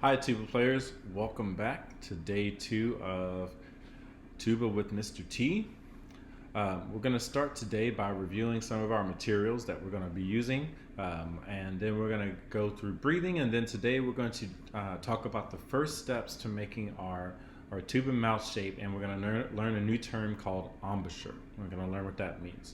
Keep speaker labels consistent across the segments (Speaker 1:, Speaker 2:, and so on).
Speaker 1: Hi, Tuba players. Welcome back to day 2 of Tuba with Mr. T. We're going to start today by reviewing some of our materials that we're going to be using, and then we're going to go through breathing, and then today we're going to talk about the first steps to making our tuba mouth shape, and we're going to learn a new term called embouchure. We're going to learn what that means.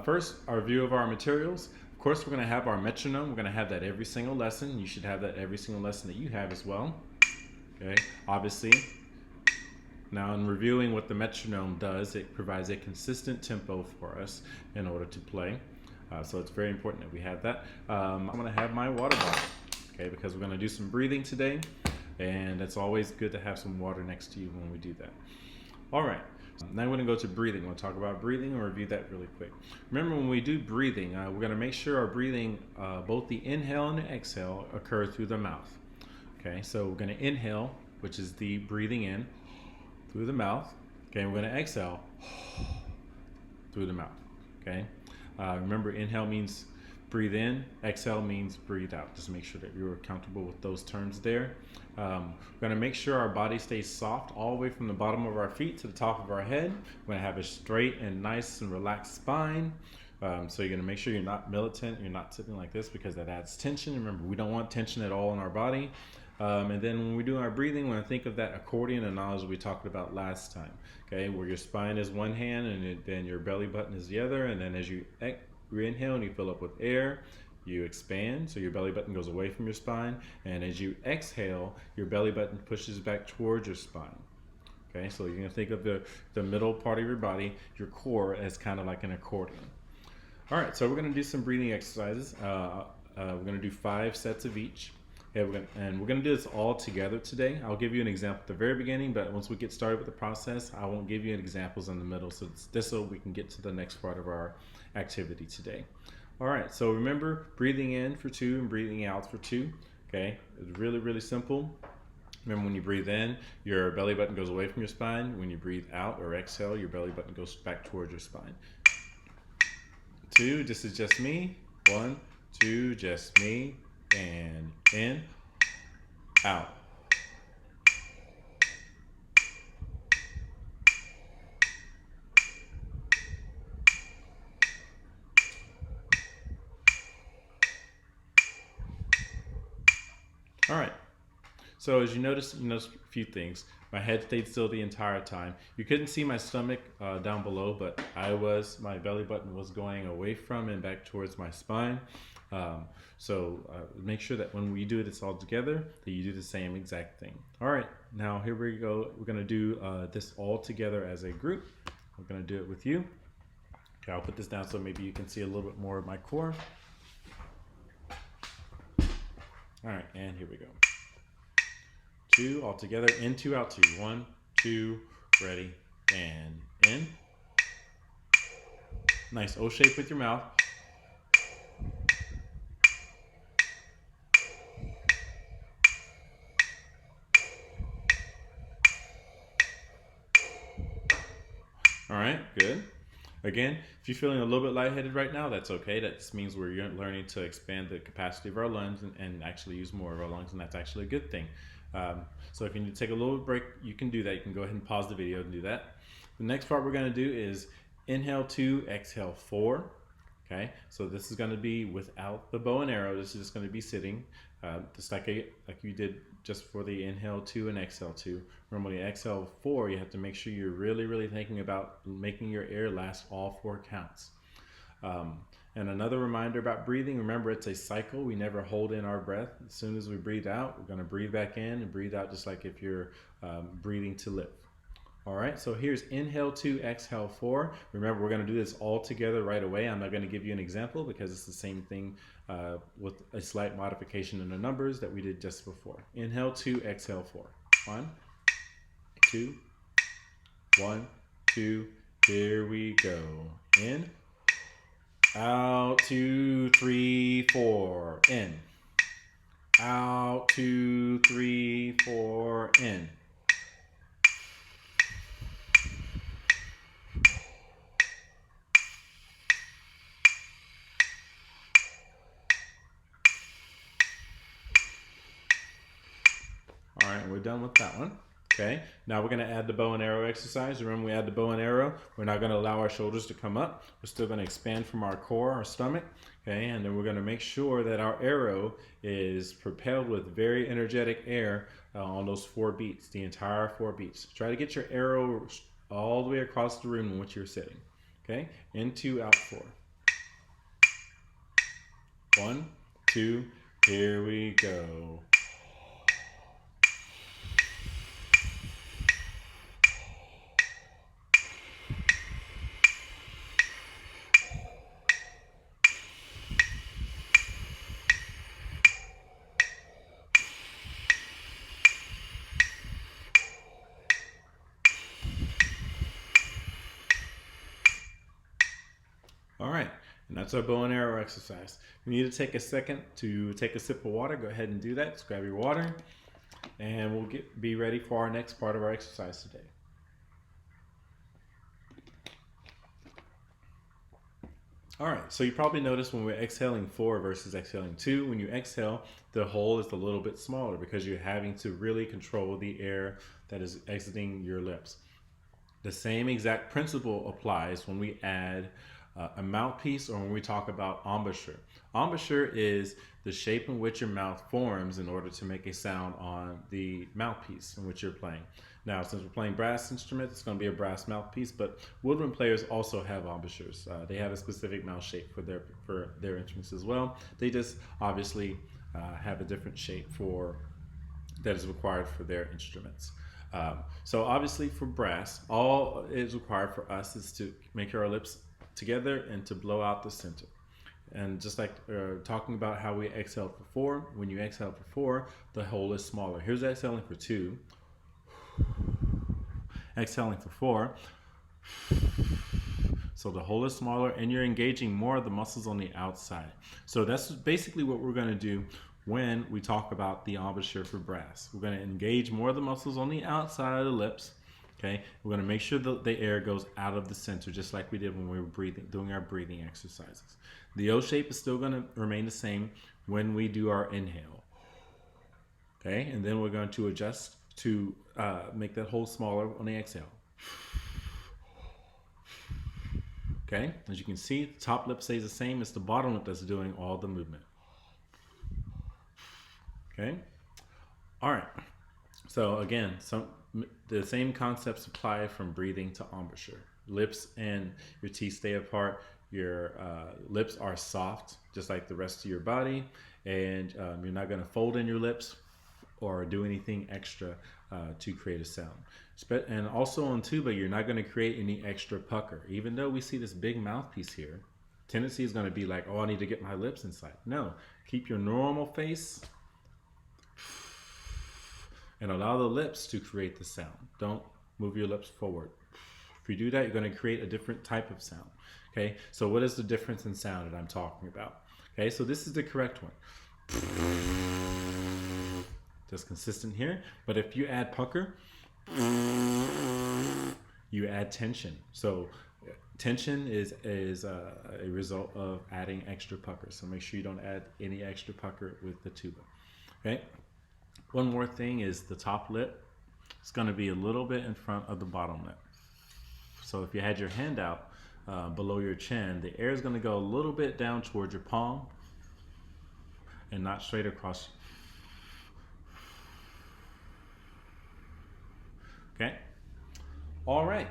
Speaker 1: First, our review of our materials. Of course, we're going to have our metronome. We're going to have that every single lesson. You should have that every single lesson that you have as well. Okay, obviously. Now, in reviewing what the metronome does, it provides a consistent tempo for us in order to play. So it's very important that we have that. I'm going to have my water bottle, okay, because we're going to do some breathing today, and it's always good to have some water next to you when we do that. All right. Now we're going to go to breathing. We'll talk about breathing and review that really quick. Remember, when we do breathing, we're going to make sure our breathing, both the inhale and the exhale, occur through the mouth. Okay, so we're going to inhale, which is the breathing in, through the mouth. Okay, we're going to exhale through the mouth. Okay, remember, inhale means breathe in, exhale means breathe out. Just make sure that you're comfortable with those terms there. We're going to make sure our body stays soft all the way from the bottom of our feet to the top of our head. We're going to have a straight and nice and relaxed spine. So you're going to make sure you're not militant, you're not sitting like this, because that adds tension. Remember, we don't want tension at all in our body. And then when we do our breathing, we're going to think of that accordion analogy we talked about last time. Okay, where your spine is one hand and then your belly button is the other. And then as you inhale and you fill up with air, you expand, so your belly button goes away from your spine. And as you exhale, your belly button pushes back towards your spine. Okay, so you're going to think of the middle part of your body, your core, as kind of like an accordion. All right, so we're going to do some breathing exercises. We're going to do 5 sets of each. Okay, we're going to do this all together today. I'll give you an example at the very beginning, but once we get started with the process, I won't give you any examples in the middle, so we can get to the next part of our activity today. All right, so remember, breathing in for 2 and breathing out for 2. Okay, it's really, really simple. Remember, when you breathe in, your belly button goes away from your spine. When you breathe out or exhale, your belly button goes back towards your spine. 2, this is just me. 1, 2, just me. And in, out. All right. So as you notice a few things. My head stayed still the entire time. You couldn't see my stomach down below, but my belly button was going away from and back towards my spine. So make sure that when we do this all together, that you do the same exact thing. All right, now here we go. We're gonna do this all together as a group. I'm gonna do it with you. Okay, I'll put this down so maybe you can see a little bit more of my core. All right, and here we go. 2 all together, in 2 out 2. 1, 2, ready, and in. Nice O shape with your mouth. All right, good. Again, if you're feeling a little bit lightheaded right now, that's okay. That just means we're learning to expand the capacity of our lungs and actually use more of our lungs, and that's actually a good thing. So if you need to take a little break, you can do that. You can go ahead and pause the video and do that. The next part we're going to do is inhale 2, exhale 4. Okay, so this is going to be without the bow and arrow. This is just going to be sitting, just like you did just for the inhale 2 and exhale 2. Remember, when you exhale 4, you have to make sure you're really, really thinking about making your air last all 4 counts. And another reminder about breathing, remember, it's a cycle. We never hold in our breath. As soon as we breathe out, we're going to breathe back in and breathe out, just like if you're breathing to live. All right, so here's inhale 2, exhale 4. Remember, we're going to do this all together right away. I'm not going to give you an example because it's the same thing with a slight modification in the numbers that we did just before. Inhale 2, exhale 4. 1, 2, 1, 2, here we go. In, out, 2, 3, 4, in. Out, 2, 3, 4, in. we're done with that one. Okay, now we're going to add the bow and arrow exercise. Remember, we add the bow and arrow. We're not going to allow our shoulders to come up. We're still going to expand from our core, our stomach. Okay, and then we're going to make sure that our arrow is propelled with very energetic air on those 4 beats, the entire 4 beats. Try to get your arrow all the way across the room in which you're sitting. Okay, in 2, out 4. 1, 2, here we go. All right, and that's our bow and arrow exercise. We need to take a second to take a sip of water. Go ahead and do that. Just grab your water, and we'll be ready for our next part of our exercise today. All right, so you probably noticed when we're exhaling 4 versus exhaling 2, when you exhale, the hole is a little bit smaller because you're having to really control the air that is exiting your lips. The same exact principle applies when we add a mouthpiece or when we talk about embouchure. Embouchure is the shape in which your mouth forms in order to make a sound on the mouthpiece in which you're playing. Now, since we're playing brass instruments, it's going to be a brass mouthpiece, but woodwind players also have embouchures. They have a specific mouth shape for their instruments as well. They just obviously have a different shape that is required for their instruments. So obviously for brass, all is required for us is to make our lips together and to blow out the center. And just like talking about how we exhale for 4, when you exhale for 4, the hole is smaller. Here's exhaling for 2. Exhaling for 4. So the hole is smaller and you're engaging more of the muscles on the outside. So that's basically what we're going to do when we talk about the embouchure for brass. We're going to engage more of the muscles on the outside of the lips. Okay, we're going to make sure that the air goes out of the center, just like we did when we were doing our breathing exercises. The O shape is still going to remain the same when we do our inhale. Okay, and then we're going to adjust to make that hole smaller on the exhale. Okay, as you can see, the top lip stays the same as the bottom lip that's doing all the movement. Okay, all right. So again, the same concepts apply from breathing to embouchure. Lips and your teeth stay apart. Your lips are soft, just like the rest of your body, and you're not going to fold in your lips or do anything extra to create a sound. And also on tuba, you're not going to create any extra pucker. Even though we see this big mouthpiece here, tendency is going to be like, oh, I need to get my lips inside. No, keep your normal face and allow the lips to create the sound. Don't move your lips forward. If you do that, you're going to create a different type of sound. Okay, so what is the difference in sound that I'm talking about? Okay, so this is the correct one. Just consistent here. But if you add pucker, you add tension. So tension is a result of adding extra pucker. So make sure you don't add any extra pucker with the tuba. Okay. One more thing is the top lip. It's going to be a little bit in front of the bottom lip. So if you had your hand out below your chin, the air is going to go a little bit down towards your palm and not straight across. Okay. All right.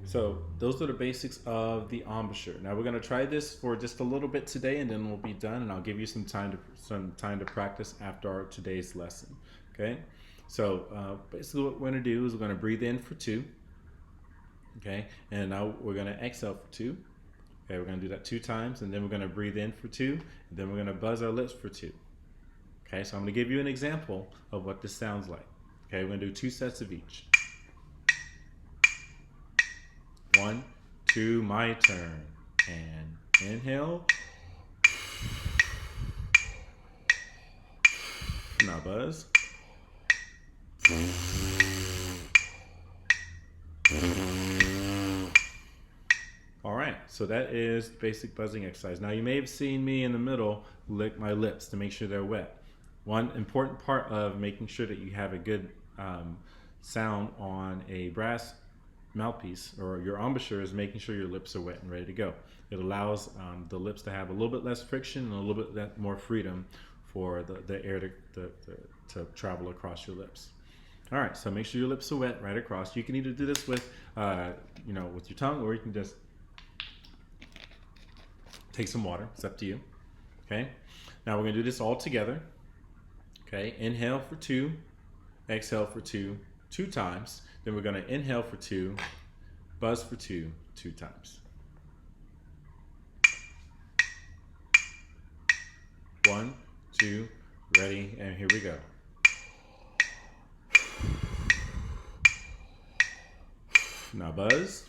Speaker 1: So those are the basics of the embouchure. Now we're going to try this for just a little bit today, and then we'll be done. And I'll give you some time to practice after today's lesson. Okay. So basically, what we're going to do is we're going to breathe in for 2. Okay. And now we're going to exhale for 2. Okay. We're going to do that 2 times, and then we're going to breathe in for 2, and then we're going to buzz our lips for 2. Okay. So I'm going to give you an example of what this sounds like. Okay. We're going to do 2 sets of each. 1, 2, my turn. And inhale. Now buzz. All right, so that is basic buzzing exercise. Now you may have seen me in the middle lick my lips to make sure they're wet. One important part of making sure that you have a good sound on a brass mouthpiece or your embouchure is making sure your lips are wet and ready to go. It allows the lips to have a little bit less friction and a little bit more freedom for the air to travel across your lips. All right, so make sure your lips are wet right across. You can either do this with, with your tongue, or you can just take some water. It's up to you. Okay. Now we're gonna do this all together. Okay. Inhale for 2, exhale for 2, 2 times. Then we're gonna inhale for 2, buzz for 2, 2 times. 1, 2, ready, and here we go. Now buzz.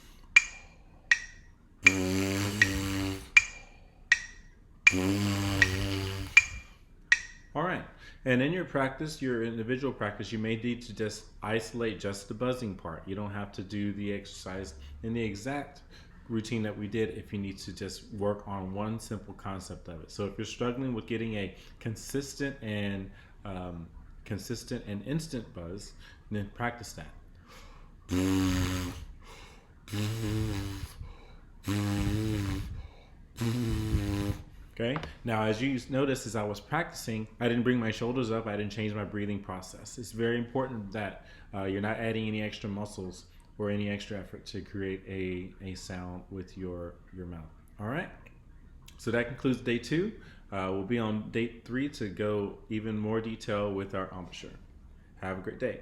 Speaker 1: All right. And in your practice, your individual practice, you may need to just isolate just the buzzing part. You don't have to do the exercise in the exact routine that we did if you need to just work on one simple concept of it. So if you're struggling with getting a consistent and instant buzz, then practice that. Okay. Now, as you notice, as I was practicing, I didn't bring my shoulders up. I didn't change my breathing process. It's very important that you're not adding any extra muscles or any extra effort to create a sound with your mouth. All right. So that concludes day 2. We'll be on day 3 to go even more detail with our embouchure. Have a great day.